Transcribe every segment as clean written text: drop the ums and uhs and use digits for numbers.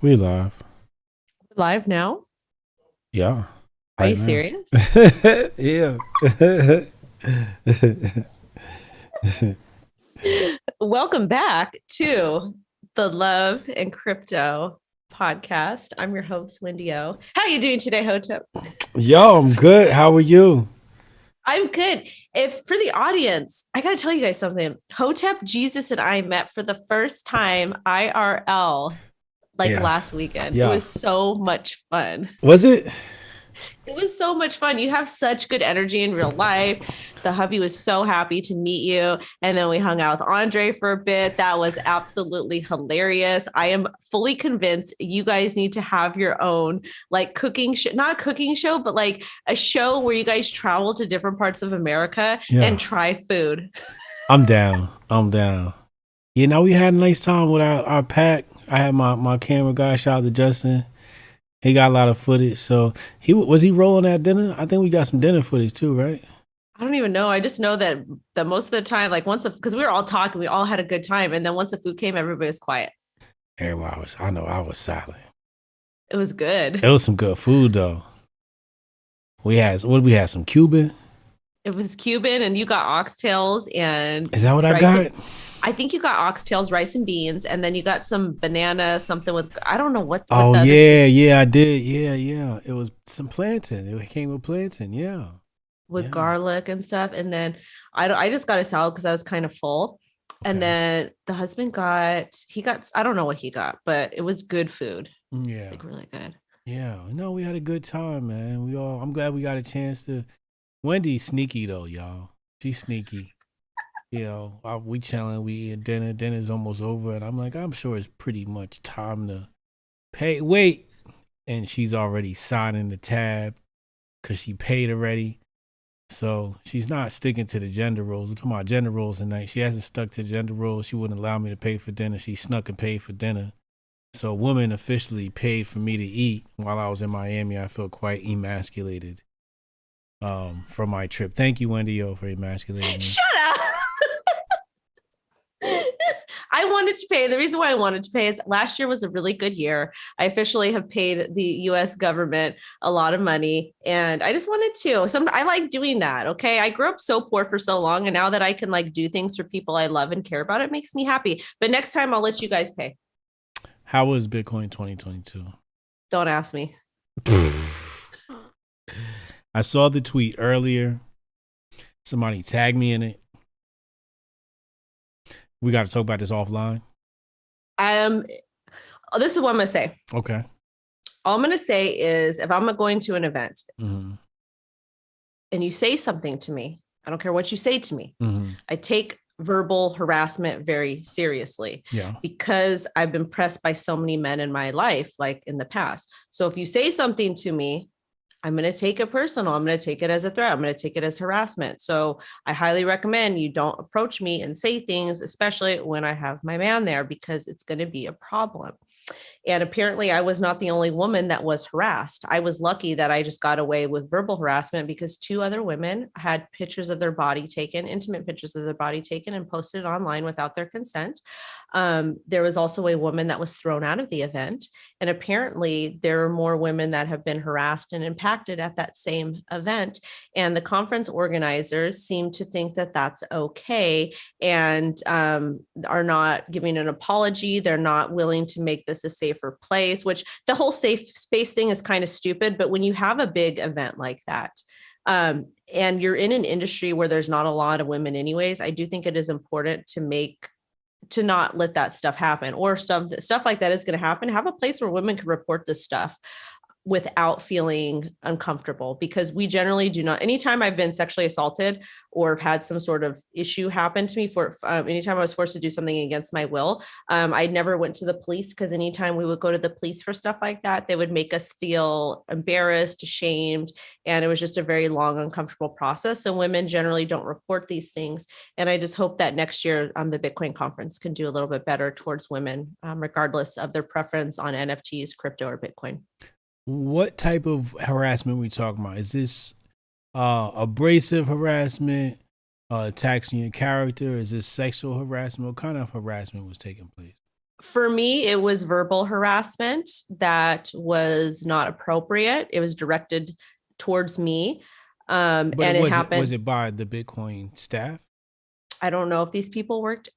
We live. Live now? Yeah. Are you Right now. serious? Yeah. Welcome back to the Love and Crypto podcast. I'm your host, Wendy O. How are you doing today, Hotep? Yo, I'm good. How are you? I'm good. If for the audience, I gotta tell you guys something. Hotep Jesus and I met for the first time IRL like Yeah. last weekend. It Yeah. was so much fun. Was it? It was so much fun. You have such good energy in real life. The hubby was so happy to meet you. And then we hung out with Andre for a bit. That was absolutely hilarious. I am fully convinced you guys need to have your own like cooking show, not a cooking show, but like a show where you guys travel to different parts of America Yeah. and try food. I'm down. I'm down. You know, we had a nice time with our pack. I had my camera guy, shout out to Justin. He got a lot of footage. So he rolling at dinner? I think we got some dinner footage too, right? I don't even know. I just know that most of the time, like once, because we were all talking, we all had a good time. And then once the food came, everybody was quiet. I know I was silent. It was It good. was some good food though. We had some Cuban. It was Cuban, and you got oxtails and Is that what I rice got? and I think you got oxtails, rice and beans, and then you got some banana, something with I don't know what Oh the other two yeah, yeah, I did. Yeah, yeah. It was some plantain. It came with plantain. Yeah, with yeah. garlic and stuff. And then I just got a salad because I was kind of full. And Okay. then the husband got I don't know what he got, but it was good food, Yeah, like really good. yeah. No, we had a good time, man. I'm glad we got a chance to. Wendy's sneaky though, y'all. She's sneaky. We chilling. We eating dinner. Dinner's almost over, and I'm like, I'm sure it's pretty much time to pay. Wait, and she's already signing the tab because she paid already. So she's not sticking to the gender roles. We're talking about gender roles tonight. She hasn't stuck to gender roles. She wouldn't allow me to pay for dinner. She snuck and paid for dinner. So a woman officially paid for me to eat while I was in Miami. I feel quite emasculated for my trip. Thank you, Wendy O, for emasculating me. Shut up. I wanted to pay. The reason why I wanted to pay is last year was a really good year. I officially have paid the US government a lot of money and I just wanted to. I like doing that, okay? I grew up so poor for so long and now that I can like do things for people I love and care about, it makes me happy. But next time I'll let you guys pay. How was Bitcoin 2022? Don't ask me. I saw the tweet earlier. Somebody tagged me in it. We got to talk about this offline. Um this is what I'm going to say. Okay. All I'm going to say is if I'm going to an event Mm-hmm. and you say something to me, I don't care what you say to me. Mm-hmm. I take verbal harassment very seriously Yeah. because I've been pressed by so many men in my life, like in the past. So if you say something to me, I'm going to take it personal. I'm going to take it as a threat. I'm going to take it as harassment. So I highly recommend you don't approach me and say things, especially when I have my man there, because it's going to be a problem. And apparently, I was not the only woman that was harassed. I was lucky that I just got away with verbal harassment because two other women had pictures of their body taken, intimate pictures of their body taken, and posted online without their consent. There was also a woman that was thrown out of the event. And apparently, there are more women that have been harassed and impacted at that same event. And the conference organizers seem to think that that's okay and are not giving an apology. They're not willing to make this a safer place, which the whole safe space thing is kind of stupid. But when you have a big event like that, and you're in an industry where there's not a lot of women anyways, I do think it is important to not let that stuff happen or stuff like that is going to happen. Have a place where women can report this stuff without feeling uncomfortable because we generally do not. Anytime I've been sexually assaulted or have had some sort of issue happen to me for anytime I was forced to do something against my will, I never went to the police because anytime we would go to the police for stuff like that, they would make us feel embarrassed, ashamed, and it was just a very long, uncomfortable process. So women generally don't report these things, and I just hope that next year the Bitcoin conference can do a little bit better towards women, regardless of their preference on NFTs, crypto, or Bitcoin. What type of harassment we talking about? Is this abrasive harassment, attacks on your character? Is this sexual harassment? What kind of harassment was taking place? For me, it was verbal harassment that was not appropriate. It was directed towards me. But And it it was happened. it by the Bitcoin staff? I don't know if these people worked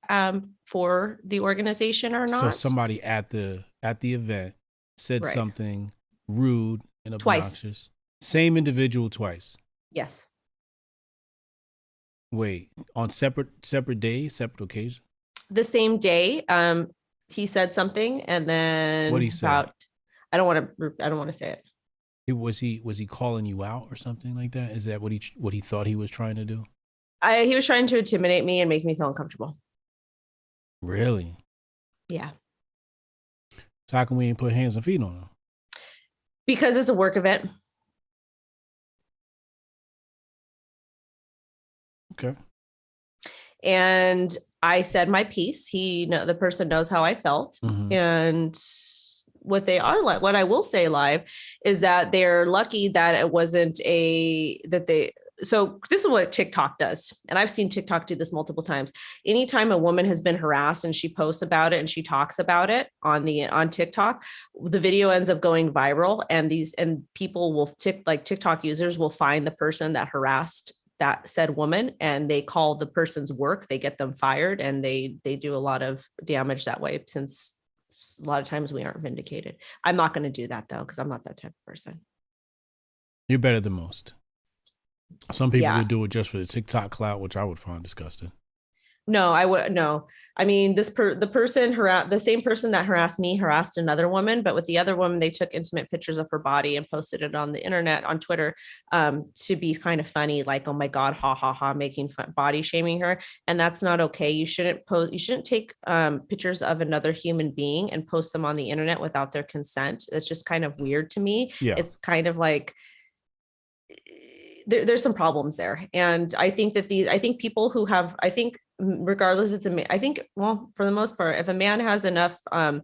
for the organization or So not. somebody at the event said Right. something rude and Twice. obnoxious. Same individual twice. Yes. Wait, on separate days, separate occasions. The same day, he said something, and What he then say? about, I don't want to say it. Was he calling you out or something like that? Is that what he thought he was trying to do? He was trying to intimidate me and make me feel uncomfortable. Really? Yeah. So how come we ain't put hands and feet on him? Because it's a work event. Okay. And I said my piece. The person knows how I felt. Mm-hmm. And what I will say live is that they're lucky that it wasn't so this is what TikTok does. And I've seen TikTok do this multiple times. Anytime a woman has been harassed and she posts about it and she talks about it on TikTok, the video ends up going viral, and people will TikTok users will find the person that harassed that said woman, and they call the person's work, they get them fired, and they do a lot of damage that way, since a lot of times we aren't vindicated. I'm not going to do that though, because I'm not that type of person. You're better than most. Some people Yeah. would do it just for the TikTok clout, which I would find disgusting. No, I would no. I mean, the same person that harassed me harassed another woman, but with the other woman, they took intimate pictures of her body and posted it on the internet, on Twitter, to be kind of funny, like, oh my God, ha ha ha, making fun, body shaming her. And that's not okay. You shouldn't take pictures of another human being and post them on the internet without their consent. It's just kind of weird to me. Yeah. It's kind of like, there's some problems there. And I think that people who have, regardless if it's for the most part, if a man has enough, all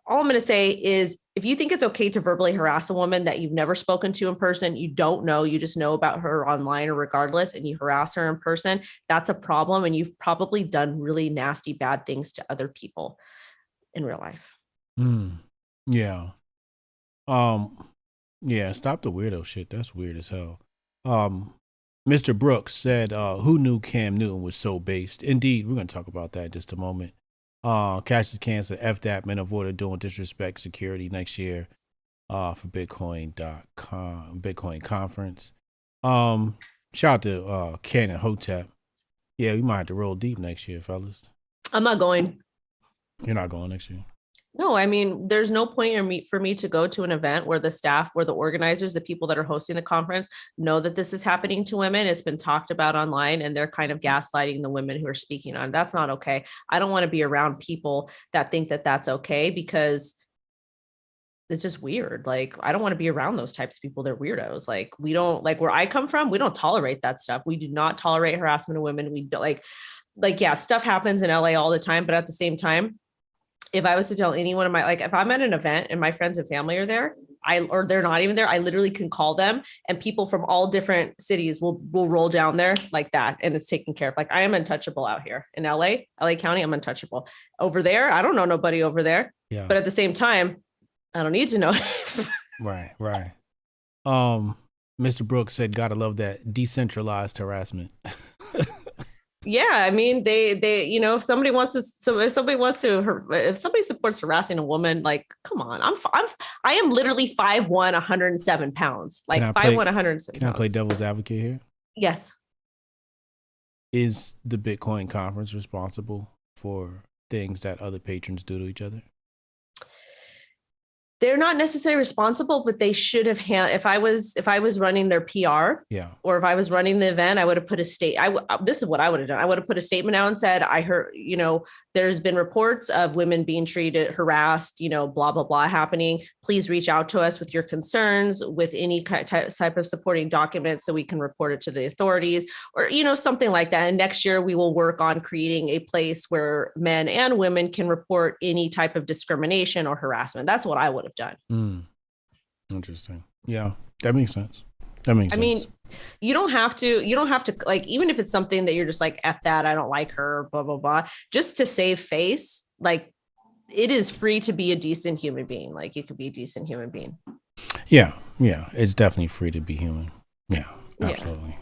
I'm going to say is, if you think it's okay to verbally harass a woman that you've never spoken to in person, you don't know, you just know about her online or regardless, and you harass her in person, that's a problem. And you've probably done really nasty, bad things to other people in real life. Yeah. Yeah, stop the weirdo shit. That's weird as hell. Mr. Brooks said, who knew Cam Newton was so based? Indeed, we're going to talk about that in just a moment. Cassius Cancer, F that, men avoid doing disrespect security next year for Bitcoin.com, Bitcoin conference. Shout out to Ken and Hotep. Yeah, we might have to roll deep next year, fellas. I'm not going. You're not going next year? No, I mean, there's no point for me to go to an event where the staff, where the organizers, the people that are hosting the conference know that this is happening to women. It's been talked about online, and they're kind of gaslighting the women who are speaking on. That's not okay. I don't want to be around people that think that that's okay, because it's just weird. Like, I don't want to be around those types of people. They're weirdos. Like, we don't, like, where I come from, we don't tolerate that stuff. We do not tolerate harassment of women. We don't yeah, stuff happens in LA all the time, but at the same time, if I was to tell anyone of my, if I'm at an event and my friends and family are there, or they're not even there, I literally can call them, and people from all different cities will roll down there like that, and it's taken care of. Like, I am untouchable out here in LA County. I'm untouchable. Over there, I don't know nobody over there. Yeah. But at the same time, I don't need to know. Right. Mr. Brooks said, gotta love that decentralized harassment. Yeah, I mean, they if somebody supports harassing a woman, like, come on, I am literally 5'1", 107 pounds, like 5'1", 107 Can I pounds. play devil's advocate here? Yes. Is the Bitcoin conference responsible for things that other patrons do to each other? They're not necessarily responsible, but they should have if I was running their PR, yeah, or if I was running the event, I would have put this is what I would have done. I would have put a statement out and said, I heard, there's been reports of women being treated, harassed, blah, blah, blah happening. Please reach out to us with your concerns, with any type of supporting documents, so we can report it to the authorities, or, something like that. And next year we will work on creating a place where men and women can report any type of discrimination or harassment. That's what I would have done. Interesting. Yeah, that makes sense. I mean, You don't have to like, even if it's something that you're just like, F that, I don't like her, blah, blah, blah, just to save face. Like, it is free to be a decent human being. Like, you could be a decent human being. Yeah, yeah, it's definitely free to be human. Yeah, Yeah. absolutely.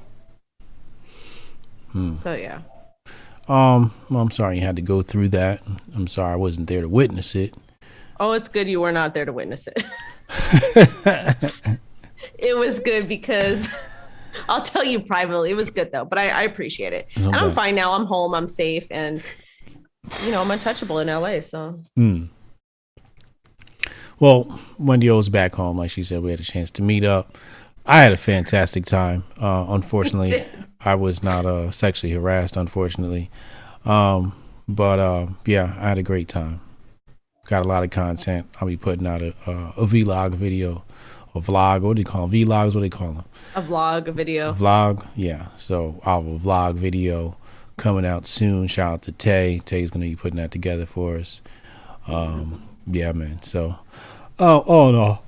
So yeah. Well, I'm sorry you had to go through that. I'm sorry I wasn't there to witness it. Oh, it's good you were not there to witness it. It was good because I'll tell you privately, it was good though, but I appreciate it. And I'm fine now. I'm home. I'm safe. And, I'm untouchable in LA. So, Well, Wendy O's back home. Like she said, we had a chance to meet up. I had a fantastic time. Unfortunately, I was not sexually harassed, unfortunately. But yeah, I had a great time. Got a lot of content. I'll be putting out a vlog video, a vlog. What do you call them? Vlogs? What do they call them? a vlog, a video. Vlog. Yeah. So I'll have a vlog video coming out soon. Shout out to Tay. Tay's gonna be putting that together for us. Yeah, man. So, oh no.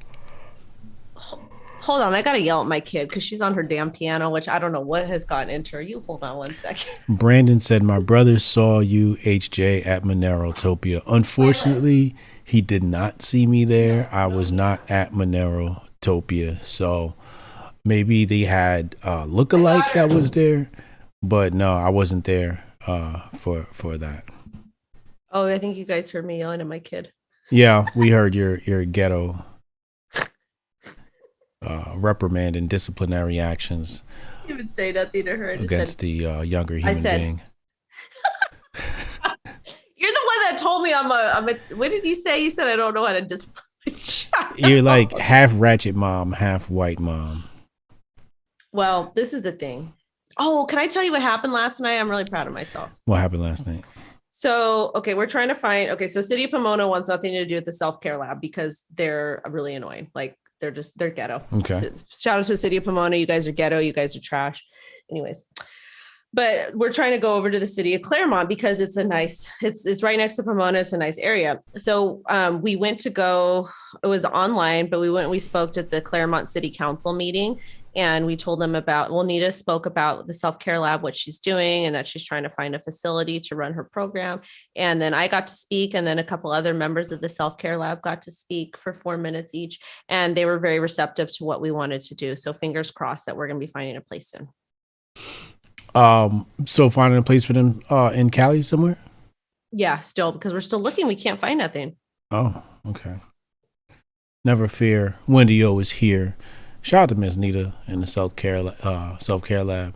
Hold on. I got to yell at my kid because she's on her damn piano, which I don't know what has gotten into her. You hold on one second. Brandon said, my brother saw you, HJ, at Monerotopia. Unfortunately, he did not see me there. I was not at Monerotopia. So maybe they had look-alike that was there. But no, I wasn't there for that. Oh, I think you guys heard me yelling at my kid. Yeah, we heard your ghetto reprimand and disciplinary actions. You would say nothing to her. Against the younger human being. You're the one that told me I'm a. What did you say? You said I don't know how to discipline a child. You're like half ratchet mom, half white mom. Well, this is the thing. Oh, can I tell you what happened last night? I'm really proud of myself. What happened last night? So, okay, we're trying to find. Okay, so City of Pomona wants nothing to do with the self-care lab because they're really annoying. Like they're ghetto. Okay. Shout out to the City of Pomona. You guys are ghetto. You guys are trash. Anyways. But we're trying to go over to the city of Claremont because it's it's right next to Pomona. It's a nice area. So we went to go, it was online, but we spoke at the Claremont City Council meeting and we told them Nita spoke about the self-care lab, what she's doing, and that she's trying to find a facility to run her program. And then I got to speak, and then a couple other members of the self-care lab got to speak for 4 minutes each. And they were very receptive to what we wanted to do. So fingers crossed that we're going to be finding a place soon. So finding a place for them in Cali somewhere? Yeah, still, because we're still looking. We can't find nothing. Oh, okay. Never fear. Wendy O is here. Shout out to Miss Nita and the self-care lab.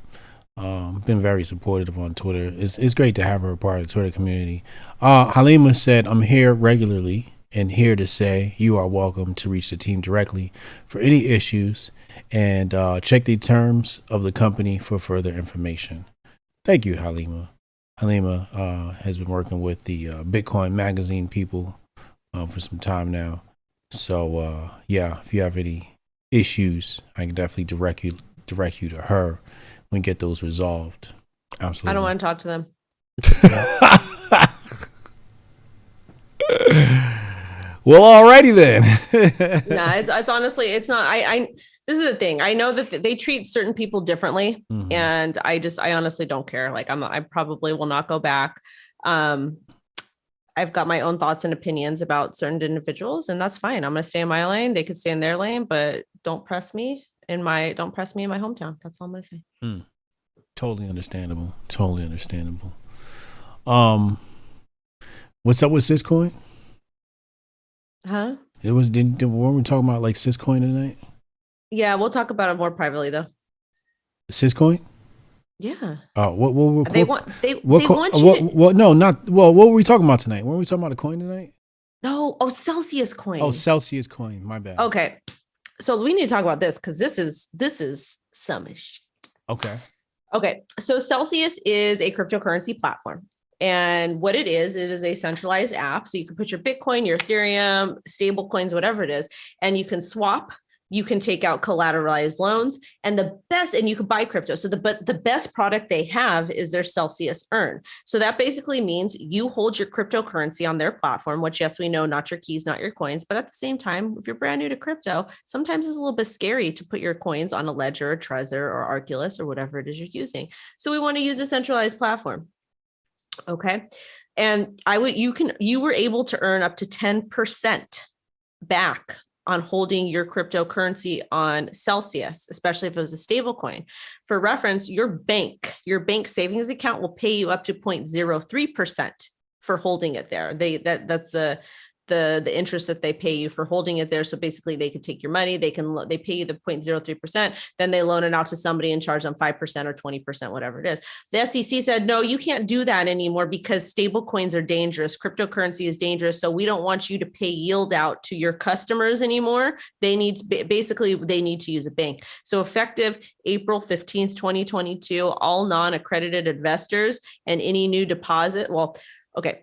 Been very supportive on Twitter. It's great to have her a part of the Twitter community. Halima said, I'm here regularly and here to say you are welcome to reach the team directly for any issues and check the terms of the company for further information. Thank you, Halima. Halima has been working with the Bitcoin magazine people for some time now. So yeah, if you have any issues, I can definitely direct you to her and get those resolved. Absolutely. I don't want to talk to them. Well, alrighty then. Nah, it's honestly, it's not. This is the thing. I know that they treat certain people differently, and I honestly don't care. Like I probably will not go back. I've got my own thoughts and opinions about certain individuals, and that's fine. I'm gonna stay in my lane. They could stay in their lane, but don't press me in my hometown. That's all I'm gonna say. Totally understandable. Totally understandable. What's up with Syscoin? Huh? Weren't we talking about like Syscoin tonight? Yeah, we'll talk about it more privately though. Syscoin? Yeah. Oh, what were we talking about tonight? Weren't we talking about a coin tonight? No. Oh, Celsius coin. Oh, Celsius coin. My bad. Okay. So we need to talk about this because this is some shit. Okay. Okay. So Celsius is a cryptocurrency platform. And what it is a centralized app. So you can put your Bitcoin, your Ethereum, stable coins, whatever it is, and you can swap You can take out collateralized loans, and you can buy crypto. So the best product they have is their Celsius Earn. So that basically means you hold your cryptocurrency on their platform, which, yes, we know, not your keys, not your coins. But at the same time, if you're brand new to crypto, sometimes it's a little bit scary to put your coins on a Ledger, Trezor, or Arculus, or whatever it is you're using. So we want to use a centralized platform. Okay. And you were able to earn up to 10% back on holding your cryptocurrency on Celsius, especially if it was a stable coin. For reference, your bank savings account will pay you up to 0.03% for holding it there. That's the interest that they pay you for holding it there. So basically they could take your money, they pay you the 0.03%, then they loan it out to somebody and charge them 5% or 20%, whatever it is. The SEC said, no, you can't do that anymore because stable coins are dangerous. Cryptocurrency is dangerous. So we don't want you to pay yield out to your customers anymore. They need to use a bank. So effective April 15th, 2022, all non-accredited investors and any new deposit,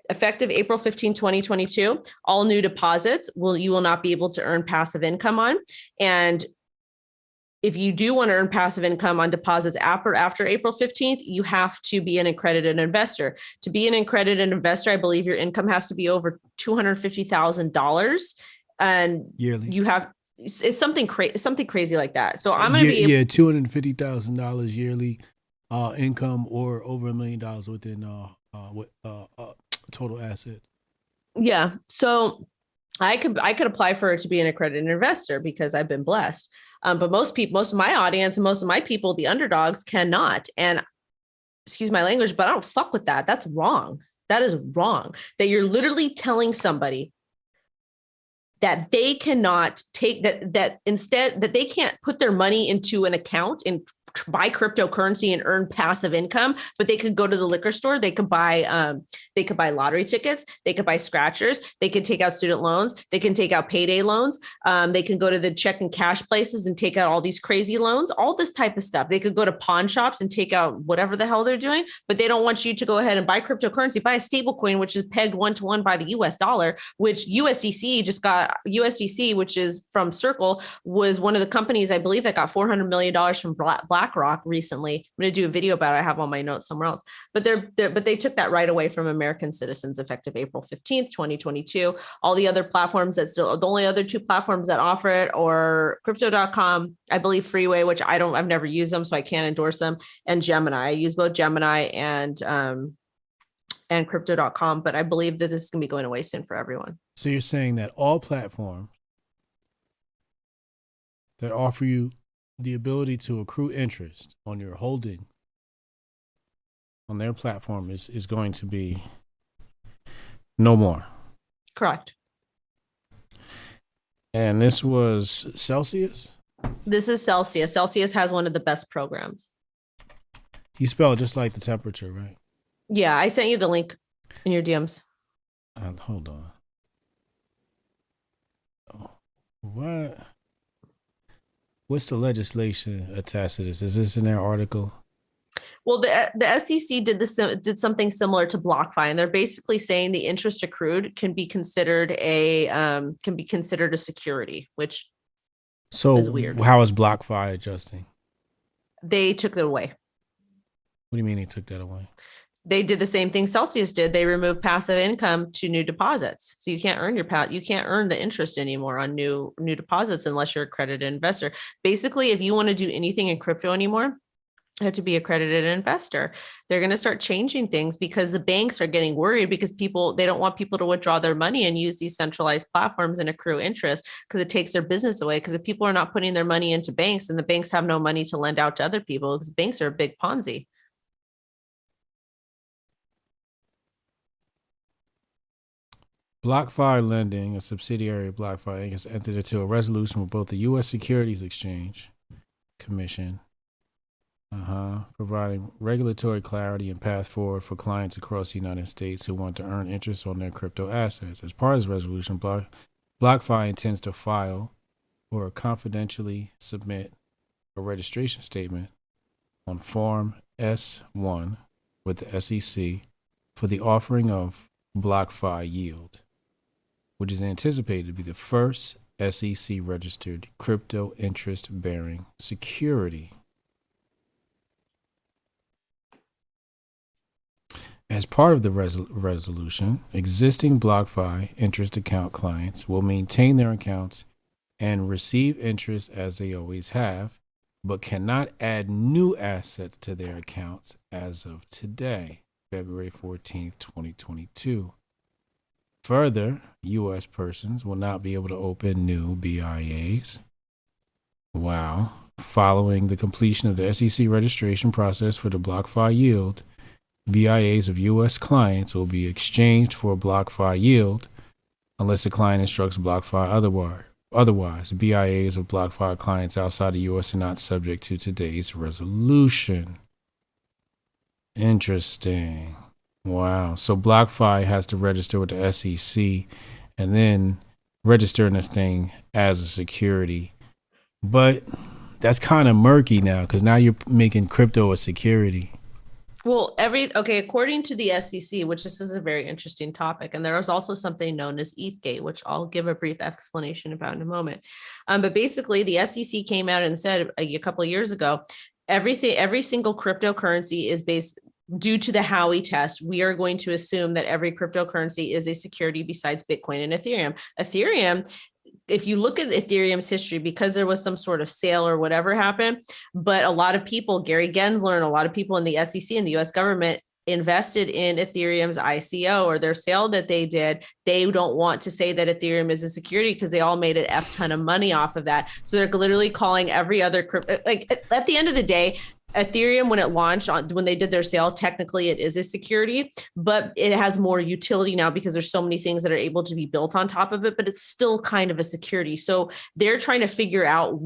effective April 15, 2022, all new deposits you will not be able to earn passive income on. And if you do want to earn passive income on deposits after April 15th, you have to be an accredited investor. To be an accredited investor, I believe your income has to be over $250,000, and yearly. You have it's something crazy like that. So I'm going to be $250,000 yearly income, or over $1 million within total assets. Yeah. So I could apply for it to be an accredited investor because I've been blessed. But most of my audience and most of my people, the underdogs, cannot. And excuse my language, but I don't fuck with that. That's wrong. That is wrong. That you're literally telling somebody that they cannot take that instead that they can't put their money into an account and buy cryptocurrency and earn passive income, but they could go to the liquor store, they could buy lottery tickets, they could buy scratchers, they could take out student loans, they can take out payday loans, they can go to the check and cash places and take out all these crazy loans, all this type of stuff. They could go to pawn shops and take out whatever the hell they're doing, but they don't want you to go ahead and buy cryptocurrency, buy a stable coin, which is pegged 1-to-1 by the US dollar, which USDC, which is from Circle, was one of the companies, I believe, that got $400 million from BlackRock recently. I'm going to do a video about it. I have all my notes somewhere else, but they took that right away from American citizens effective April 15th, 2022. All the other platforms the only other two platforms that offer it are crypto.com, I believe Freeway, which I've never used them, so I can't endorse them, and Gemini. I use both Gemini and crypto.com, but I believe that this is going to be going away soon for everyone. So you're saying that all platforms that offer you the ability to accrue interest on your holding on their platform is going to be no more. Correct. And this was Celsius? This is Celsius. Celsius has one of the best programs. You spell it just like the temperature, right? Yeah, I sent you the link in your DMs. Hold on. Oh, what? What's the legislation attached to this? Is this in their article? Well, the SEC did something similar to BlockFi, and they're basically saying the interest accrued can be considered a security, which is weird. How is BlockFi adjusting? They took it away. What do you mean they took that away? They did the same thing Celsius did. They removed passive income to new deposits. So you can't earn you can't earn the interest anymore on new deposits unless you're an accredited investor. Basically, if you want to do anything in crypto anymore, you have to be an accredited investor. They're going to start changing things because the banks are getting worried because they don't want people to withdraw their money and use these centralized platforms and accrue interest because it takes their business away. Because if people are not putting their money into banks, and the banks have no money to lend out to other people because banks are a big Ponzi. BlockFi Lending, a subsidiary of BlockFi, has entered into a resolution with both the U.S. Securities Exchange Commission, providing regulatory clarity and path forward for clients across the United States who want to earn interest on their crypto assets. As part of this resolution, BlockFi intends to file or confidentially submit a registration statement on Form S-1 with the SEC for the offering of BlockFi Yield, which is anticipated to be the first SEC registered crypto interest bearing security. As part of the resolution, existing BlockFi interest account clients will maintain their accounts and receive interest as they always have, but cannot add new assets to their accounts as of today, February 14th, 2022. Further, U.S. persons will not be able to open new BIAs. Wow. Following the completion of the SEC registration process for the BlockFi yield, BIAs of U.S. clients will be exchanged for a BlockFi yield unless the client instructs BlockFi otherwise. BIAs of BlockFi clients outside the U.S. are not subject to today's resolution. Interesting. Wow. So BlockFi has to register with the SEC and then register this thing as a security. But that's kind of murky now because now you're making crypto a security. Well, according to the SEC, which this is a very interesting topic, and there is also something known as ETHgate, which I'll give a brief explanation about in a moment. But basically, the SEC came out and said a couple of years ago, every single cryptocurrency is based due to the Howey test. We are going to assume that every cryptocurrency is a security besides Bitcoin and Ethereum. Ethereum, if you look at Ethereum's history, because there was some sort of sale or whatever happened, but a lot of people, Gary Gensler and a lot of people in the SEC and the US government invested in Ethereum's ICO or their sale that they did. They don't want to say that Ethereum is a security because they all made an F ton of money off of that. So they're literally calling every other crypto, like at the end of the day, Ethereum, when it launched, when they did their sale, technically it is a security, but it has more utility now because there's so many things that are able to be built on top of it, but it's still kind of a security. So they're trying to figure out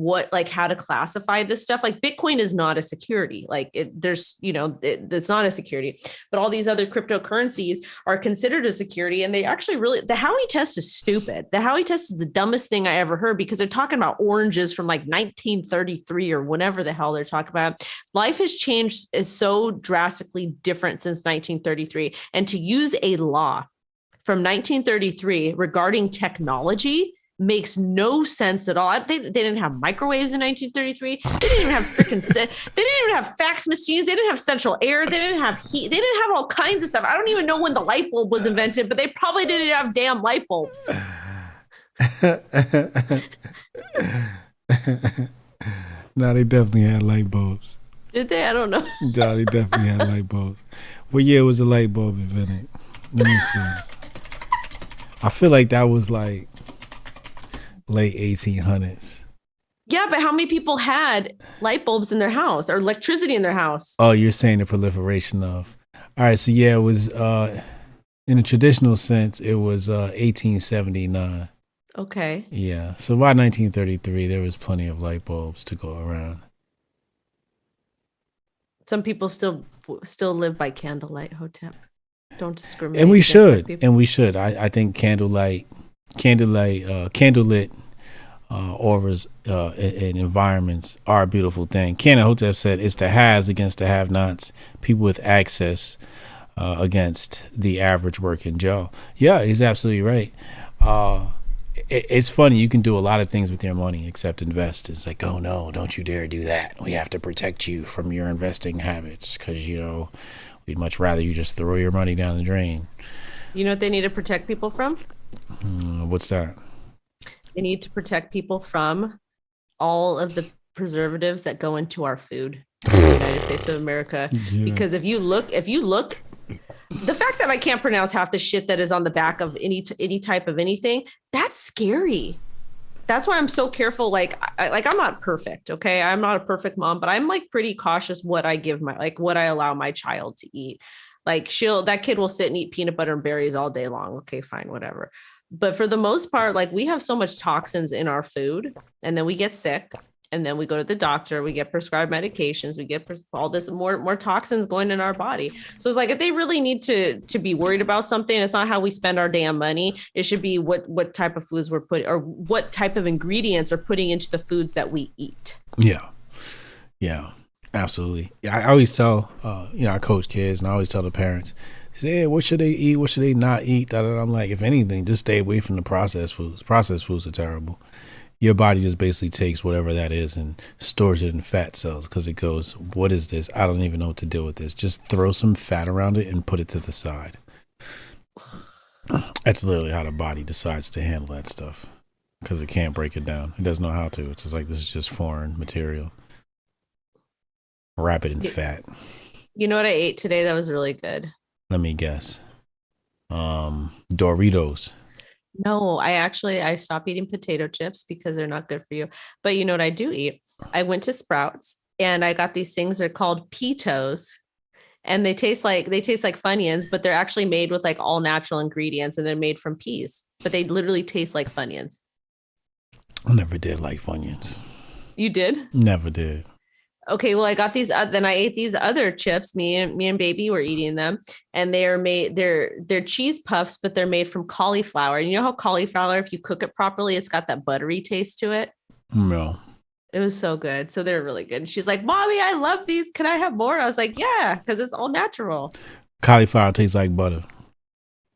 how to classify this stuff. Like Bitcoin is not a security. It's not a security, but all these other cryptocurrencies are considered a security. And they actually the Howey test is stupid. The Howey test is the dumbest thing I ever heard because they're talking about oranges from like 1933 or whatever the hell they're talking about. Life has changed is so drastically different since 1933. And to use a law from 1933 regarding technology makes no sense at all. They didn't have microwaves in 1933. They didn't even have they didn't even have fax machines. They didn't have central air. They didn't have heat. They didn't have all kinds of stuff. I don't even know when the light bulb was invented, but they probably didn't have damn light bulbs. No, they definitely had light bulbs. Did they? I don't know. No, they definitely had light bulbs. Well, yeah, it was a light bulb invented. Let me see. I feel like that was like late 1800s. Yeah, but how many people had light bulbs in their house or electricity in their house? Oh, you're saying the proliferation of. All right, so yeah, it was in a traditional sense, it was 1879. Okay. Yeah, so by 1933, there was plenty of light bulbs to go around. Some people still live by candlelight, Hotep. Don't discriminate. And we should. I think candlelit auras and environments are a beautiful thing. Canon Hotep said it's the haves against the have-nots, people with access against the average working Joe. Yeah, he's absolutely right. It's funny. You can do a lot of things with your money except invest. It's like, oh no, don't you dare do that. We have to protect you from your investing habits because, we'd much rather you just throw your money down the drain. You know what they need to protect people from? What's that? They need to protect people from all of the preservatives that go into our food in the United States of America. Yeah. Because if you look, the fact that I can't pronounce half the shit that is on the back of any type of anything, that's scary. That's why I'm so careful. I'm not perfect. Okay. I'm not a perfect mom, but I'm pretty cautious what I give what I allow my child to eat. That kid will sit and eat peanut butter and berries all day long. Okay, fine, whatever. But for the most part, we have so much toxins in our food and then we get sick. And then we go to the doctor, we get prescribed medications, we get all this more toxins going in our body. So it's if they really need to be worried about something, it's not how we spend our damn money. It should be what type of foods we're putting or what type of ingredients are putting into the foods that we eat. Yeah, absolutely. I always tell, I coach kids and I always tell the parents, say, hey, what should they eat? What should they not eat? I'm like, if anything, just stay away from the processed foods. Processed foods are terrible. Your body just basically takes whatever that is and stores it in fat cells because it goes, what is this? I don't even know what to do with this. Just throw some fat around it and put it to the side. That's literally how the body decides to handle that stuff because it can't break it down. It doesn't know how to. It's just like, this is just foreign material. Wrap it in fat. You know what I ate today that was really good? Let me guess. Doritos. No, I stopped eating potato chips because they're not good for you. But you know what I do eat? I went to Sprouts and I got these things. They're called Pitos. And they taste like Funyuns, but they're actually made with like all natural ingredients and they're made from peas. But they literally taste like Funyuns. I never did like Funyuns. You did? Never did. Okay, well, I got these. Then I ate these other chips. Me and baby were eating them, and they are made. They're cheese puffs, but they're made from cauliflower. And you know how cauliflower, if you cook it properly, it's got that buttery taste to it. No. It was so good. So they're really good. She's like, "Mommy, I love these. Can I have more?" I was like, "Yeah," because it's all natural. Cauliflower tastes like butter.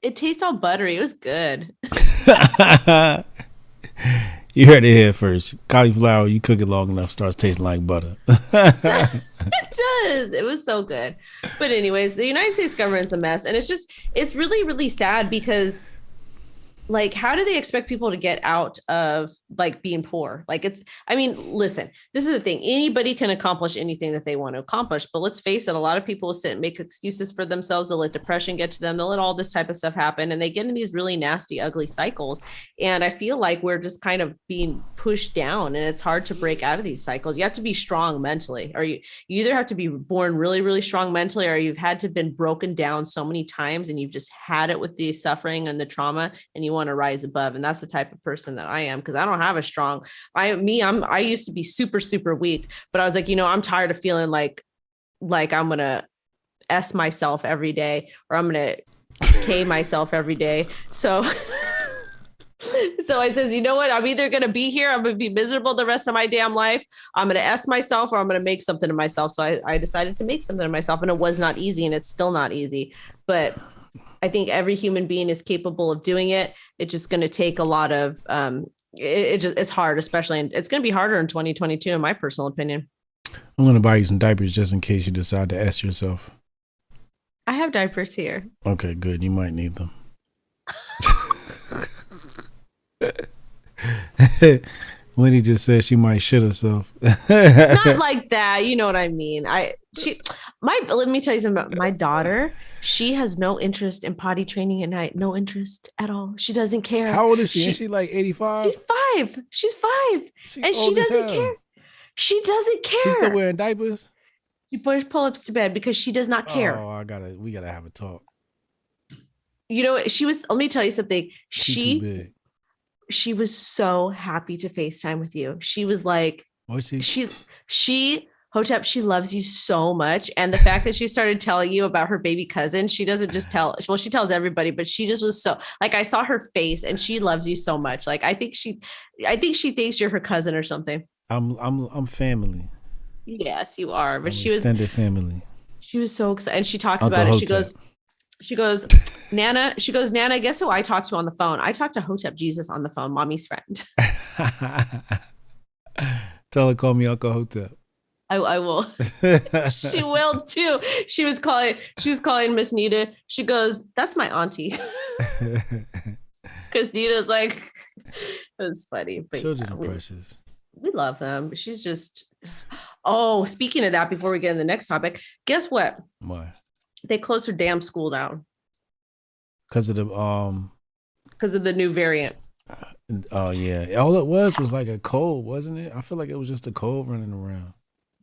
It tastes all buttery. It was good. You heard it here first. Cauliflower, you cook it long enough, starts tasting like butter. It does. It was so good. But anyways, the United States government's a mess. And it's really, really sad because like, how do they expect people to get out of like being poor? Like listen, this is the thing. Anybody can accomplish anything that they want to accomplish, but let's face it. A lot of people will sit and make excuses for themselves. They'll let depression get to them. They'll let all this type of stuff happen. And they get in these really nasty, ugly cycles. And I feel like we're just kind of being pushed down and it's hard to break out of these cycles. You have to be strong mentally, or you either have to be born really, really strong mentally, or you've had to been broken down so many times and you've just had it with the suffering and the trauma and you want to rise above. And that's the type of person that I am, because I don't have a strong, I used to be super, super weak, but I was like, I'm tired of feeling like I'm going to S myself every day, or I'm going to K myself every day. So I says, you know what? I'm either going to be here. I'm going to be miserable the rest of my damn life. I'm going to S myself, or I'm going to make something of myself. So I decided to make something of myself, and it was not easy, and it's still not easy, but I think every human being is capable of doing it. It's just going to take a lot of, it's hard, especially, and it's going to be harder in 2022, in my personal opinion. I'm going to buy you some diapers just in case you decide to S yourself. I have diapers here. Okay, good. You might need them. Wendy just said she might shit herself. Not like that. You know what I mean? Let me tell you something about my daughter. She has no interest in potty training at night. No interest at all. She doesn't care. How old is she? Is she like 85? She's 5. And she doesn't care. She doesn't care. She's still wearing diapers? She puts pull-ups to bed because she does not care. Oh, we gotta have a talk. Let me tell you something. She was so happy to FaceTime with you. She was like, Hotep, she loves you so much. And the fact that she started telling you about her baby cousin, she doesn't just she tells everybody, but she just was so, like, I saw her face and she loves you so much. Like, I think she thinks you're her cousin or something. I'm family. Yes, you are. But she was extended family. She was so excited. And she talks about it. She goes, Nana, guess who I talked to on the phone? I talked to Hotep Jesus on the phone, mommy's friend. Tell her, call me Uncle Hotep. I will. She will too. She was calling Miss Nita. She goes, that's my auntie. Because Nita's like, it was funny. But children are precious. We love them. She's just, speaking of that, before we get in the next topic, guess what? Why? They closed her damn school down. Because of the new variant. Oh yeah. All it was like a cold, wasn't it? I feel like it was just a cold running around.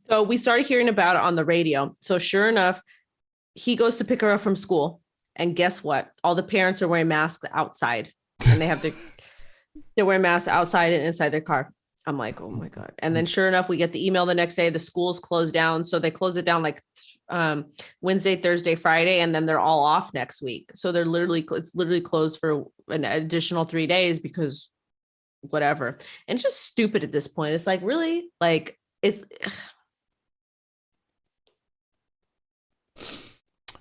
So we started hearing about it on the radio. So sure enough, he goes to pick her up from school. And guess what? All the parents are wearing masks outside. And they're wearing masks outside and inside their car. I'm like, oh my God. And then sure enough, we get the email the next day, the school's closed down. So they close it down like Wednesday, Thursday, Friday, and then they're all off next week. So it's literally closed for an additional 3 days because whatever. And it's just stupid at this point. It's like, really? Like, it's...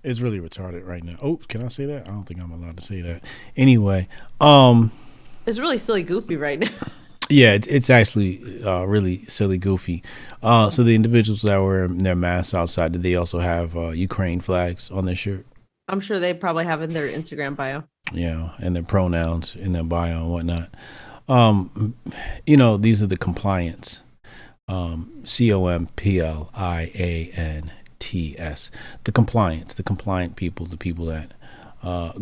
It's really retarded right now. Oh, can I say that? I don't think I'm allowed to say that. Anyway, It's really silly, goofy right now. yeah, it's actually really silly, goofy. So the individuals that were in their masks outside, did they also have Ukraine flags on their shirt? I'm sure they probably have in their Instagram bio. Yeah, and their pronouns in their bio and whatnot. These are the compliance. COMPLIANTS. The compliance, the compliant people, the people that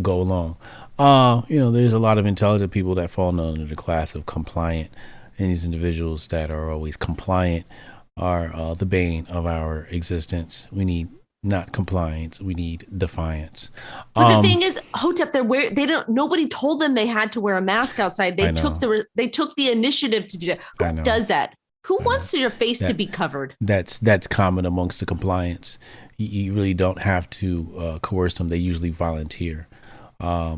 go along. There's a lot of intelligent people that fall under the class of compliant, and these individuals that are always compliant are the bane of our existence. We need not compliance, we need defiance. But the thing is, Hotep, nobody told them they had to wear a mask outside. They took the initiative to do that. Who does that? Who wants your face to be covered? That's common amongst the compliance. You really don't have to coerce them. They usually volunteer.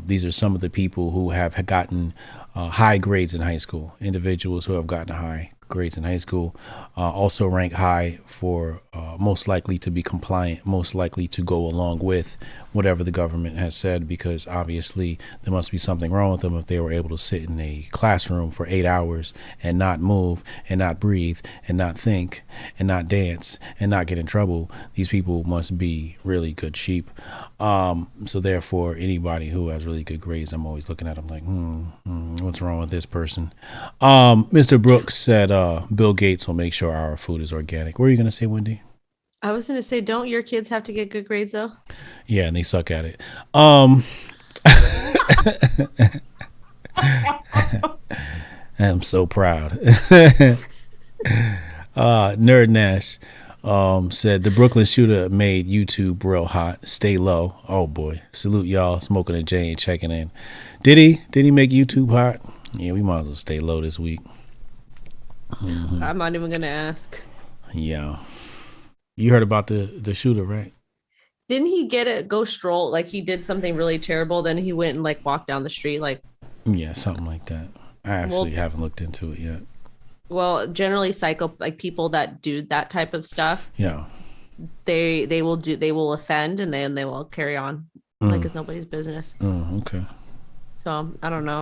These are some of the people who have gotten high grades in high school. Individuals who have gotten high grades in high school also rank high for most likely to be compliant, most likely to go along with whatever the government has said, because obviously there must be something wrong with them if they were able to sit in a classroom for 8 hours and not move and not breathe and not think and not dance and not get in trouble. These people must be really good sheep. So therefore, anybody who has really good grades, I'm always looking at them like, what's wrong with this person? Mr. Brooks said Bill Gates will make sure our food is organic. What are you going to say, Wendy? I was going to say, don't your kids have to get good grades, though? Yeah, and they suck at it. I'm so proud. Nerd Nash said the Brooklyn shooter made YouTube real hot. Stay low. Oh boy. Salute y'all. Smoking a J and checking in. Did he make YouTube hot? Yeah, we might as well stay low this week. Mm-hmm. I'm not even going to ask. Yeah. You heard about the shooter, right? Didn't he go stroll? Like he did something really terrible. Then he went and like walked down the street. Like, yeah, something like that. I actually haven't looked into it yet. Well, generally like people that do that type of stuff. Yeah. They will offend and then they will carry on like it's nobody's business. Oh, okay. So I don't know.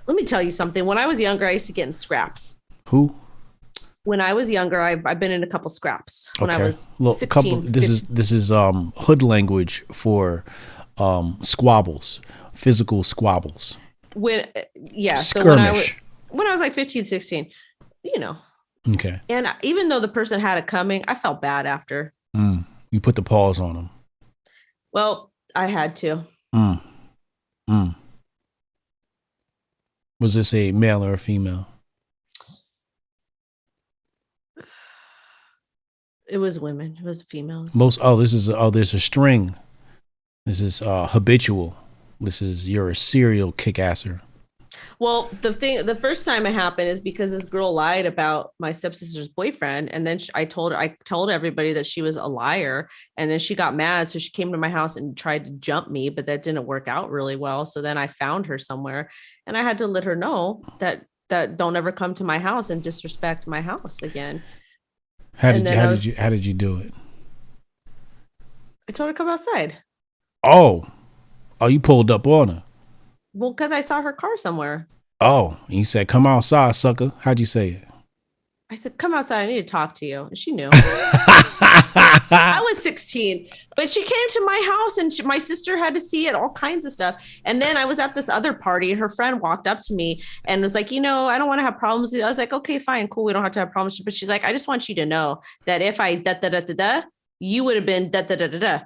Let me tell you something. When I was younger, I used to get in scraps. Who? When I was younger, I've been in a couple scraps. When I was 16. This is hood language for squabbles, physical squabbles. Skirmish. So when I was like 15, 16, Okay. And even though the person had it coming, I felt bad after. You put the pause on them. Well, I had to. Was this a male or a female? It was women. It was females. There's a string. This is habitual. You're a serial kick-asser. Well, the first time it happened is because this girl lied about my stepsister's boyfriend. And then I told everybody that she was a liar. And then she got mad. So she came to my house and tried to jump me, but that didn't work out really well. So then I found her somewhere and I had to let her know that don't ever come to my house and disrespect my house again. How did you do it? I told her to come outside. Oh, you pulled up on her. Well, because I saw her car somewhere. Oh, you said, come outside, sucker. How'd you say it? I said, come outside. I need to talk to you. And she knew. I was 16, but she came to my house and my sister had to see it, all kinds of stuff. And then I was at this other party and her friend walked up to me and was like, I don't want to have problems with you. I was like, okay, fine, cool. We don't have to have problems. But she's like, I just want you to know that if I you would have been da.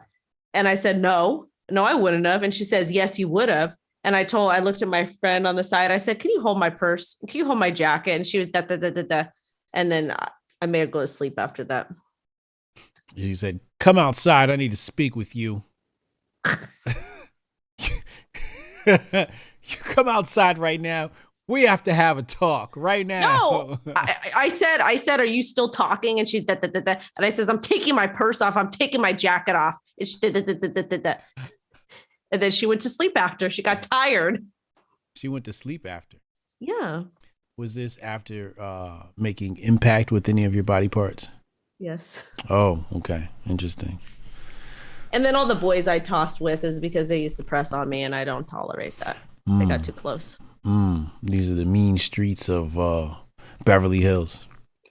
And I said, no, I wouldn't have. And she says, yes, you would have. And I looked at my friend on the side. I said, can you hold my purse? Can you hold my jacket? And she was da. And then I made her go to sleep after that. She said, come outside. I need to speak with you. You come outside right now. We have to have a talk right now. No, I said, are you still talking? And she's da. And I says, I'm taking my purse off. I'm taking my jacket off. It's da. And then she went to sleep after. She got tired. She went to sleep after? Yeah. Was this after making impact with any of your body parts? Yes. Oh, okay. Interesting. And then all the boys I tossed with is because they used to press on me, and I don't tolerate that. They got too close. These are the mean streets of Beverly Hills.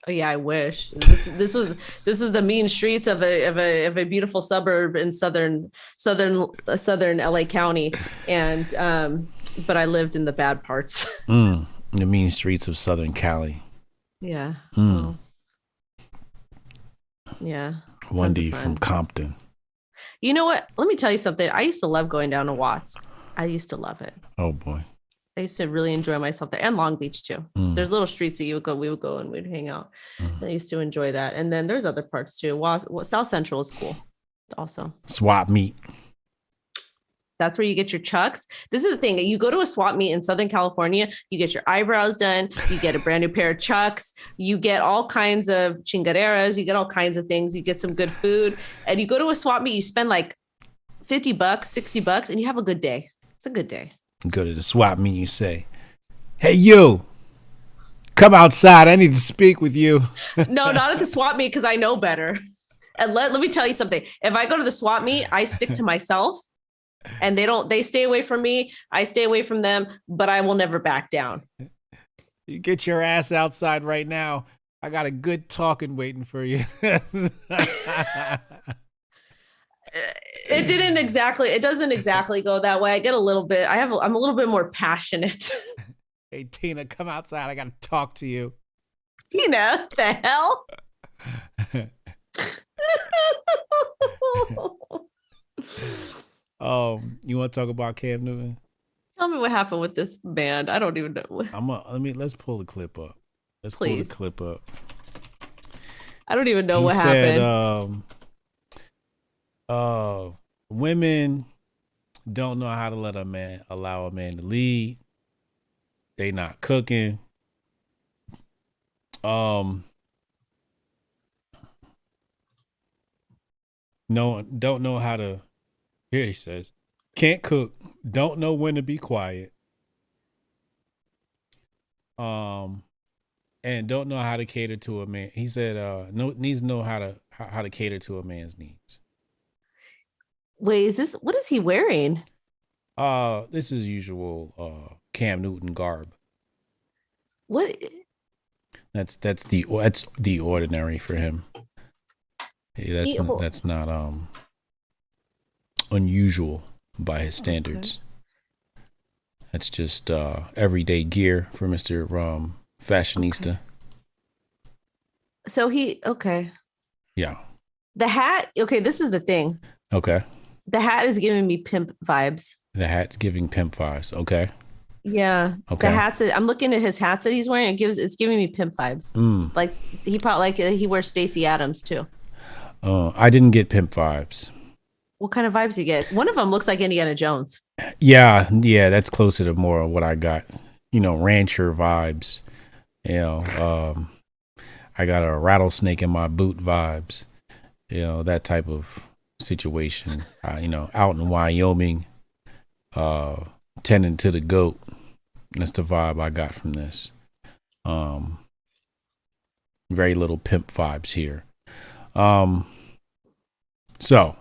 Oh yeah, I wish this was the mean streets of a beautiful suburb in southern LA County, and but I lived in the bad parts. The mean streets of Southern Cali. Yeah. Well, yeah. Wendy from Compton. You know what? Let me tell you something. I used to love going down to Watts. I used to love it. Oh boy. I used to really enjoy myself there, and Long Beach too. There's little streets that we would go and we'd hang out. I used to enjoy that. And then there's other parts too. South Central is cool also. Swap meet. That's where you get your chucks. This is the thing. You go to a swap meet in Southern California, you get your eyebrows done, you get a brand new pair of chucks, you get all kinds of chingaderas, you get all kinds of things, you get some good food, and you go to a swap meet, you spend like $50, $60, and you have a good day. It's a good day. You go to the swap meet, you say, "Hey, you, come outside. I need to speak with you." No, not at the swap meet, because I know better. And let me tell you something. If I go to the swap meet, I stick to myself. And they stay away from me. I stay away from them, but I will never back down. You get your ass outside right now. I got a good talking waiting for you. It doesn't exactly go that way. I get a little bit, I'm a little bit more passionate. Hey, Tina, come outside. I got to talk to you. Tina, the hell? You want to talk about Cam Newton? Tell me what happened with this band. I don't even know. Let's pull the clip up. Please. Pull the clip up. I don't even know what happened. Women don't know how to allow a man to lead. They not cooking. Don't know how to. Here he says, can't cook, don't know when to be quiet, and don't know how to cater to a man. He said, needs to know how to cater to a man's needs. Wait, what is he wearing? This is usual Cam Newton garb. What? That's the ordinary for him. That's not unusual by his standards. Okay. That's just everyday gear for Mr. Fashionista. Okay. So yeah. The hat, okay, this is the thing. Okay. The hat is giving me pimp vibes. The hat's giving pimp vibes. Okay. Yeah. Okay. I'm looking at his hats that he's wearing. It's giving me pimp vibes. Like he wears Stacey Adams too. I didn't get pimp vibes. What kind of vibes you get? One of them looks like Indiana Jones. Yeah, that's closer to more of what I got. Rancher vibes. I got a rattlesnake in my boot vibes. That type of situation. Out in Wyoming, tending to the goat. That's the vibe I got from this. Very little pimp vibes here. So.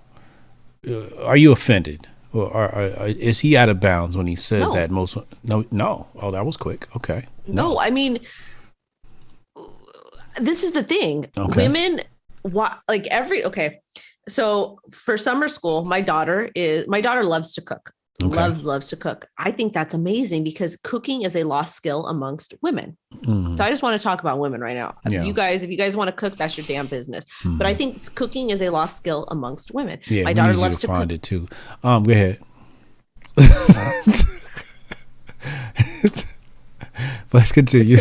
Are you offended, or is he out of bounds when he says that? No. Oh, that was quick. Okay. No, I mean, this is the thing. Okay. Women, okay. So for summer school, my daughter loves to cook. Okay. Loves to cook. I think that's amazing because cooking is a lost skill amongst women. Mm-hmm. So I just want to talk about women right now. Yeah. If you guys want to cook, that's your damn business. Mm-hmm. But I think cooking is a lost skill amongst women. Yeah, my daughter loves to find it too. Go ahead. Let's continue.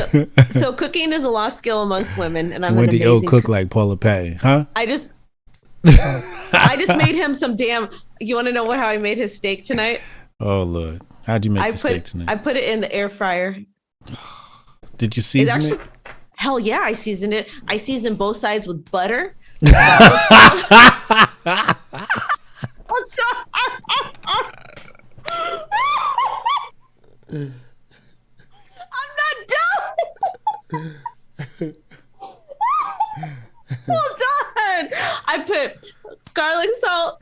So cooking is a lost skill amongst women, and I'm Wendy O cook like Paula Patty, huh? I just made him some damn. You want to know how I made his steak tonight? Oh Lord, how'd you make the steak tonight? I put it in the air fryer. Did you season it? Hell yeah, I seasoned it. I seasoned both sides with butter. I'm not done. Hold on. I put garlic, salt,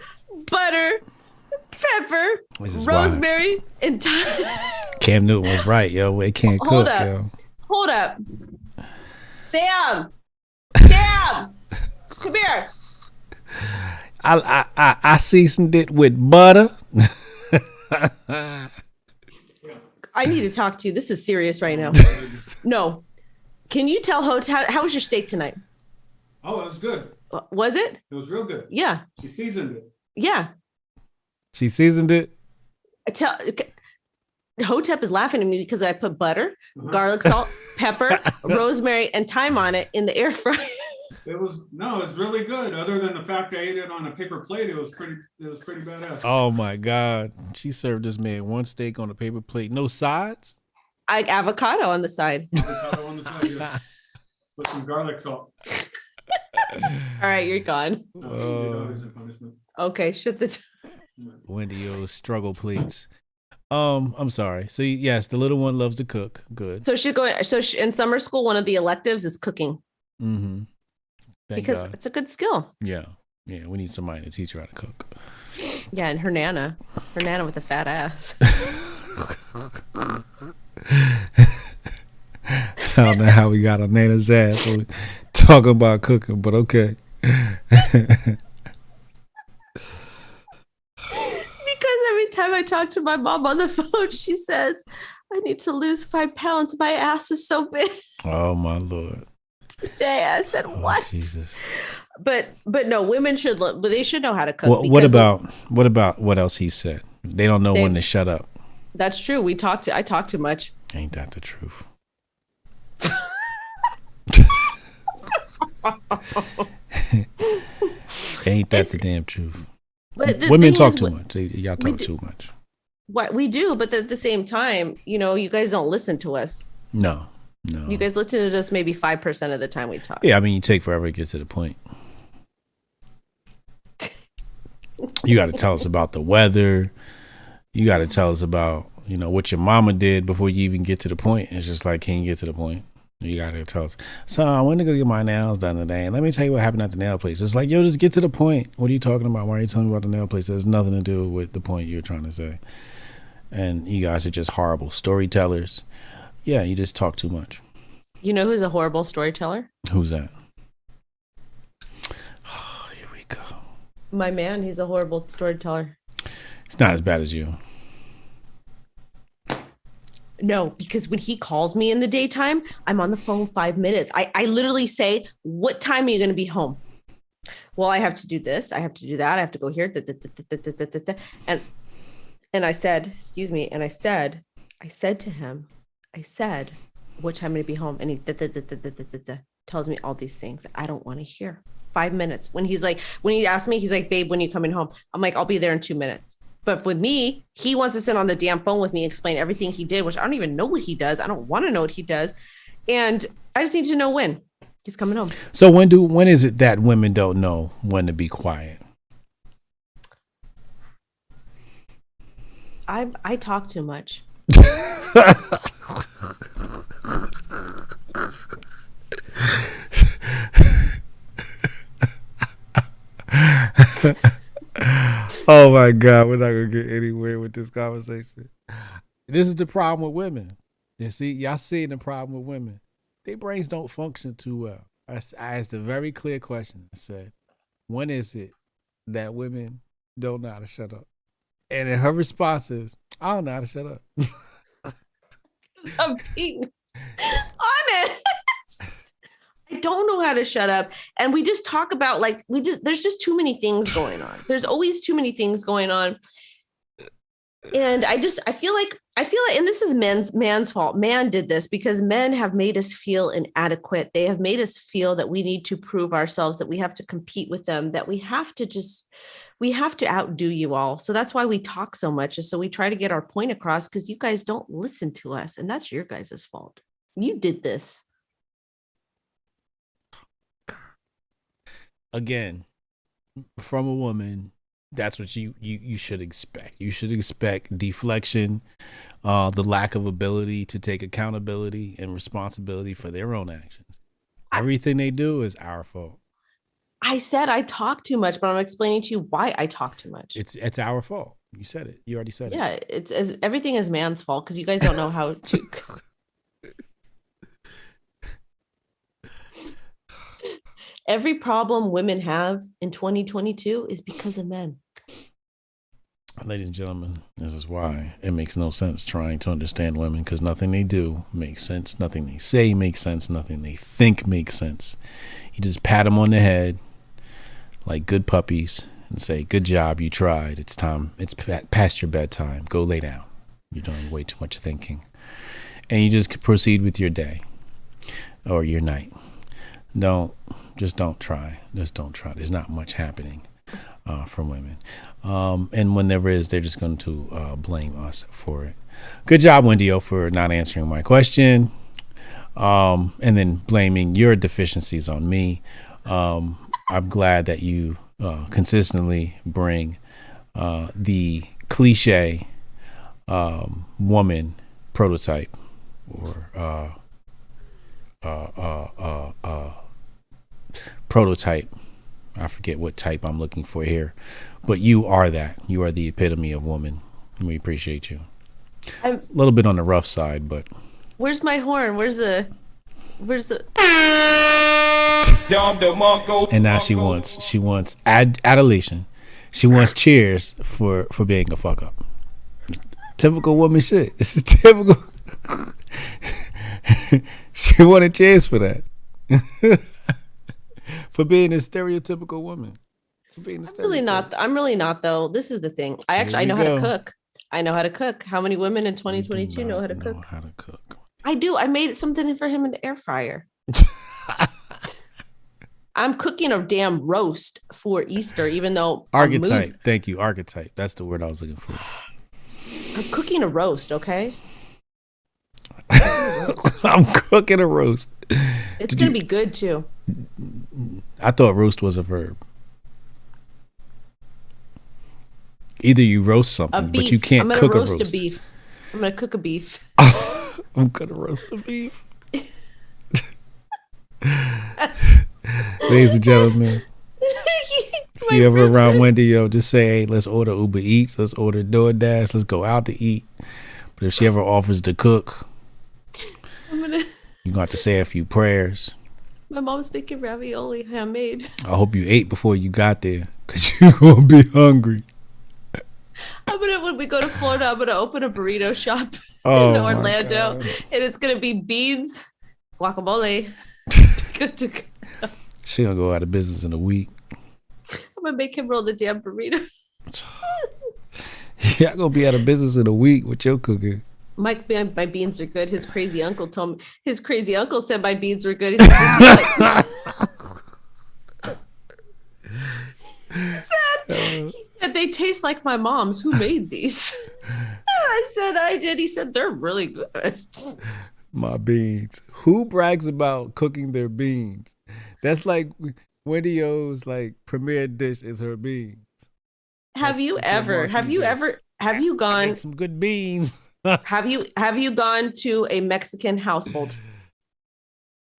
This is why rosemary and thyme. Cam Newton was right, yo. It can't Hold cook, up. yo. Hold up. Sam, come here. I seasoned it with butter. I need to talk to you. This is serious right now. No. Can you tell how was your steak tonight? Oh, it was good. Was it? It was real good. Yeah. She seasoned it. Yeah. She seasoned it. Hotep is laughing at me because I put butter, garlic, salt, pepper, rosemary, and thyme on it in the air fryer. It's really good. Other than the fact I ate it on a paper plate, it was pretty badass. Oh my God. She served this man one steak on a paper plate. No sides? Avocado on the side. Avocado on the side, yes. With some garlic salt. All right, you're gone. Okay, shut the Wendy O struggle please. I'm sorry. So yes, the little one loves to cook. Good. So in summer school, one of the electives is cooking. Mm-hmm. Because God. It's a good skill. Yeah. Yeah. We need somebody to teach her how to cook. Yeah, and her nana with a fat ass. I don't know how we got on Nana's ass when we talking about cooking, but okay. Because every time I talk to my mom on the phone, she says, I need to lose 5 pounds. My ass is so big. Oh my Lord. Today I said, what? Jesus. But no, women should look, but they should know how to cook. What about what else he said? They don't know when to shut up. That's true. I talk too much. Ain't that the truth? Ain't that the damn truth? But women talk too much. Y'all talk too much. What we do, but at the same time, you guys don't listen to us. No. You guys listen to us maybe 5% of the time we talk. Yeah, I mean, you take forever to get to the point. You got to tell us about the weather. You got to tell us about, what your mama did before you even get to the point. It's just like, can you get to the point? You got to tell us. So I went to go get my nails done today. And let me tell you what happened at the nail place. It's like, yo, just get to the point. What are you talking about? Why are you telling me about the nail place? There's nothing to do with the point you're trying to say. And you guys are just horrible storytellers. Yeah, you just talk too much. You know who's a horrible storyteller? Who's that? Oh, here we go. My man, he's a horrible storyteller. It's not as bad as you. No, because when he calls me in the daytime, I'm on the phone 5 minutes. I literally say, what time are you going to be home? Well, I have to do this. I have to do that. I have to go here. And I said, excuse me. And I said to him, what time are you going to be home? And he tells me all these things I don't want to hear. 5 minutes. When he asked me, he's like, babe, when are you coming home? I'm like, I'll be there in 2 minutes. But with me, he wants to sit on the damn phone with me and explain everything he did, which I don't even know what he does. I don't want to know what he does. And I just need to know when he's coming home. So when is it that women don't know when to be quiet? I talk too much. Oh my God, we're not gonna get anywhere with this conversation. This is the problem with women. Y'all seeing the problem with women. Their brains don't function too well. I asked a very clear question. I said, when is it that women don't know how to shut up? And her response is, I don't know how to shut up. I'm being honest. I don't know how to shut up. And we just talk about there's just too many things going on. There's always too many things going on. And I feel like, and this is man's fault. Man did this because men have made us feel inadequate. They have made us feel that we need to prove ourselves, that we have to compete with them, that we have to outdo you all. So that's why we talk so much. And so we try to get our point across because you guys don't listen to us. And that's your guys' fault. You did this. Again, from a woman, that's what you should expect. You should expect deflection, the lack of ability to take accountability and responsibility for their own actions. Everything they do is our fault. I said I talk too much, but I'm explaining to you why I talk too much. It's our fault. You said it. You already said it. Yeah, everything is man's fault because you guys don't know how to. Every problem women have in 2022 is because of men. Ladies and gentlemen, this is why it makes no sense trying to understand women, because nothing they do makes sense. Nothing they say makes sense. Nothing they think makes sense. You just pat them on the head like good puppies and say, good job, you tried. It's time. It's past your bedtime. Go lay down. You're doing way too much thinking. And you just proceed with your day or your night. Just don't try. Just don't try. There's not much happening from women. And when there is, they're just going to blame us for it. Good job, Wendy O, for not answering my question. And then blaming your deficiencies on me. I'm glad that you consistently bring the cliche woman prototype or prototype. I forget what type I'm looking for here, but you are that. You are the epitome of woman. We appreciate you. A little bit on the rough side, but where's my horn? Where's the and now she wants adulation. She wants cheers for being a fuck up. Typical woman shit. This is typical. She wanted cheers for that. For being a stereotypical woman. I'm really not though. This is the thing. I know how to cook. I know how to cook. How many women in 2022 know how to cook? I do. I made something for him in the air fryer. I'm cooking a damn roast for Easter, even though archetype. Thank you. Archetype. That's the word I was looking for. I'm cooking a roast, okay? I'm cooking a roast. It's going to be good too. I thought roast was a verb. Either you roast something, but you can't cook a roast. I'm going to cook a beef. I'm going to roast a beef. Ladies and gentlemen, if you ever around Wendy O, just say, hey, let's order Uber Eats, let's order DoorDash, let's go out to eat. But if she ever offers to cook, you're going to have to say a few prayers. My mom's making ravioli handmade. I hope you ate before you got there, because you're going to be hungry. When we go to Florida, I'm going to open a burrito shop in Orlando, and it's going to be beans, guacamole. Good to go. She going to go out of business in a week. I'm going to make him roll the damn burrito. Yeah, I'm going to be out of business in a week with your cooking. My beans are good. His crazy uncle said my beans were good. He said they taste like my mom's. Who made these? I said I did. He said they're really good. My beans. Who brags about cooking their beans? That's like Wendy O's like premier dish is her beans. Have you gone some good beans? Have you gone to a Mexican household?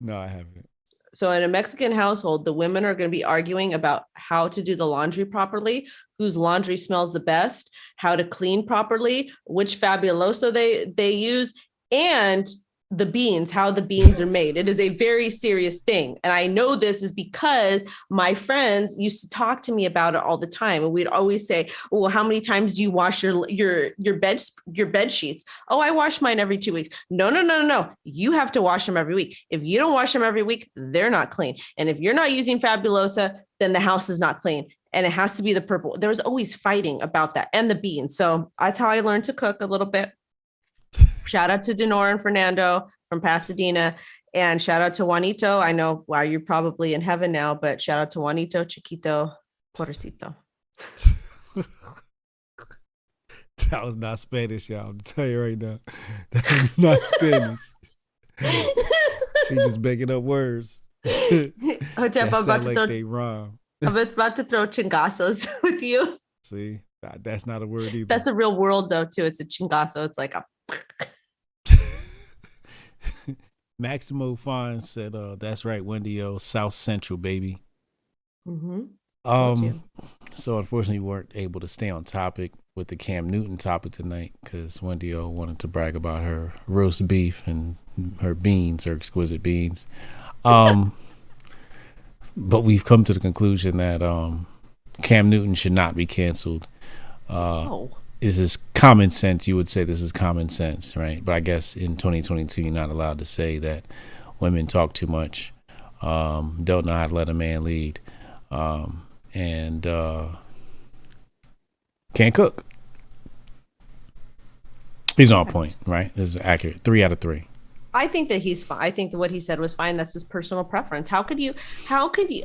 No, I haven't. So in a Mexican household, the women are going to be arguing about how to do the laundry properly, whose laundry smells the best, how to clean properly, which Fabuloso they use, and the beans, how the beans are made. It is a very serious thing. And I know this is because my friends used to talk to me about it all the time. And we'd always say, well, how many times do you wash your bed sheets? Oh, I wash mine every 2 weeks. No. You have to wash them every week. If you don't wash them every week, they're not clean. And if you're not using Fabulosa, then the house is not clean. And it has to be the purple. There was always fighting about that, and the beans. So that's how I learned to cook a little bit. Shout out to Denora and Fernando from Pasadena, and shout out to Juanito. I know why you're probably in heaven now, but shout out to Juanito, Chiquito, Pobrecito. That was not Spanish, y'all. I'm tell you right now. That was not Spanish. She just making up words. Hotep, I'm about to throw. They rhyme. I'm about to throw chingazos with you. See, that's not a word either. That's a real world though too. It's a chingazo. It's like a. Maximo Fine said, "That's right, Wendy O, South Central, baby." Mm-hmm. So unfortunately, we weren't able to stay on topic. with the Cam Newton topic tonight because Wendy O wanted to brag about her roast beef and her beans, her exquisite beans. But we've come to the conclusion that Cam Newton should not be canceled. This is common sense. You would say this is common sense, right? But I guess in 2022, you're not allowed to say that women talk too much, don't know how to let a man lead, and can't cook. He's on point, right? This is accurate. 3 out of 3. I think that he's fine. I think that what he said was fine. That's his personal preference. How could you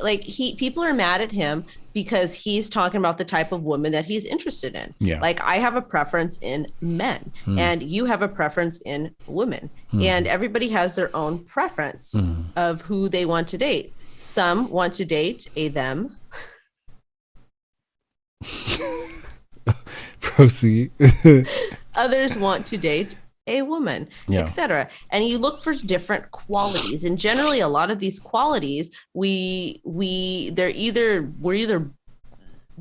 like people are mad at him because he's talking about the type of woman that he's interested in. Yeah. Like I have a preference in men and you have a preference in women and everybody has their own preference of who they want to date. Some want to date a them. Proceed. Others want to date a woman, etc. And you look for different qualities. And generally, a lot of these qualities, they're either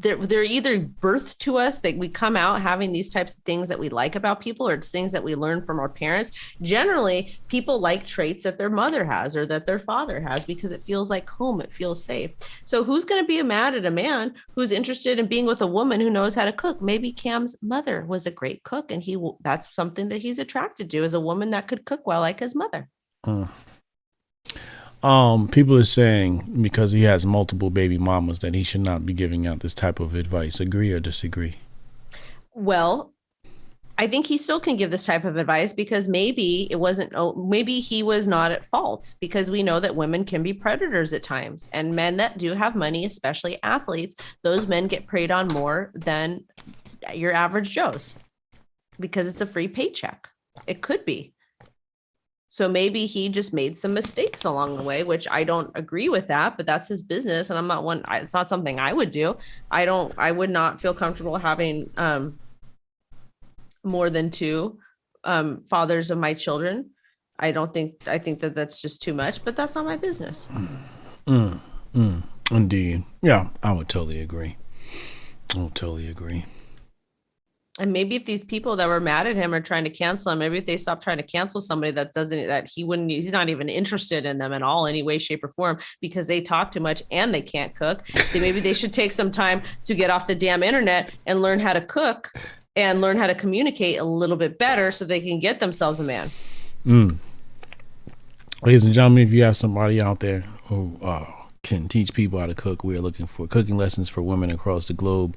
birthed to us, that we come out having these types of things that we like about people, or it's things that we learn from our parents. Generally, people like traits that their mother has or that their father has because it feels like home, it feels safe. So who's going to be mad at a man who's interested in being with a woman who knows how to cook? Maybe Cam's mother was a great cook and that's something that he's attracted to, is a woman that could cook well like his mother. People are saying because he has multiple baby mamas that he should not be giving out this type of advice. Agree or disagree? Well, I think he still can give this type of advice because maybe he was not at fault, because we know that women can be predators at times, and men that do have money, especially athletes, those men get preyed on more than your average Joes because it's a free paycheck. It could be. So maybe he just made some mistakes along the way, which I don't agree with that, but that's his business. And I'm not it's not something I would do. I would not feel comfortable having more than 2 fathers of my children. I think that that's just too much, but that's not my business. Indeed. Yeah, I would totally agree. And maybe if these people that were mad at him are trying to cancel him, maybe if they stop trying to cancel somebody he's not even interested in them at all, any way, shape, or form, because they talk too much and they can't cook, then maybe they should take some time to get off the damn internet and learn how to cook and learn how to communicate a little bit better so they can get themselves a man. Ladies and gentlemen, if you have somebody out there who can teach people how to cook, we are looking for cooking lessons for women across the globe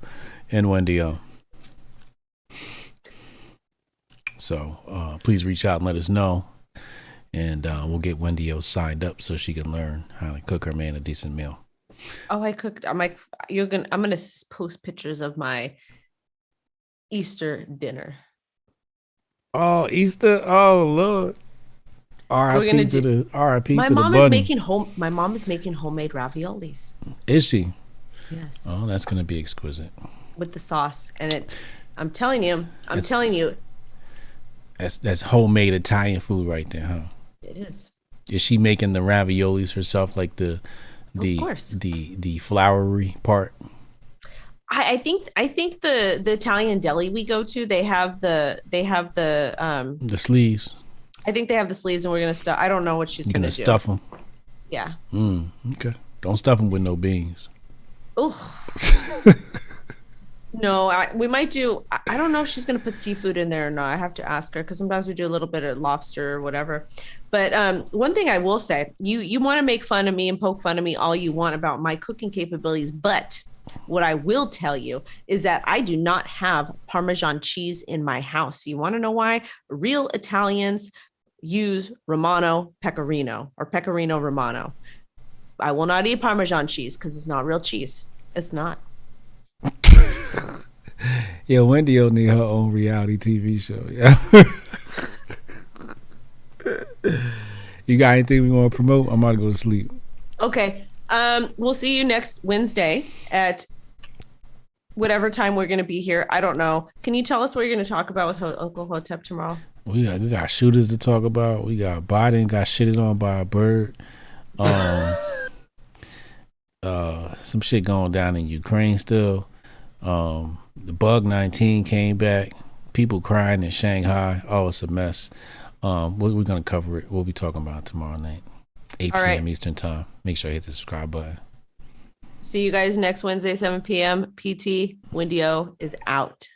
and Wendy O. So please reach out and let us know, and we'll get Wendy O signed up so she can learn how to cook her man a decent meal. Oh, I cooked. I'm gonna post pictures of my Easter dinner. Oh, Easter! Oh, Lord! R.I.P. to the R.I.P. My to the mom bunny. My mom is making homemade raviolis. Is she? Yes. Oh, that's gonna be exquisite with the sauce, and I'm telling you. That's homemade Italian food right there, huh? It is. Is she making the raviolis herself, like the floury part? I think the Italian deli we go to, they have the sleeves. I think they have the sleeves, and we're gonna stuff. I don't know what she's gonna do. Stuff them. Yeah. Okay. Don't stuff them with no beans. Ugh. No, we might do. I don't know if she's going to put seafood in there or not. I have to ask her, because sometimes we do a little bit of lobster or whatever. But one thing I will say, you want to make fun of me and poke fun of me all you want about my cooking capabilities. But what I will tell you is that I do not have Parmesan cheese in my house. You want to know why? Real Italians use Romano Pecorino or Pecorino Romano. I will not eat Parmesan cheese because it's not real cheese. It's not. Yeah, Wendy will need her own reality TV show. Yeah. You got anything we want to promote? I'm about to go to sleep. Okay. We'll see you next Wednesday at whatever time we're going to be here. I don't know. Can you tell us what you're going to talk about with Uncle Hotep tomorrow? We got shooters to talk about. We got Biden got shitted on by a bird. Some shit going down in Ukraine still. The bug 19 came back. People crying in Shanghai. Oh, it's a mess. We're gonna cover it. We'll be talking about it tomorrow night, 8 All p.m. right. Eastern time. Make sure you hit the subscribe button. See you guys next Wednesday, 7 p.m. PT Wendy O is out.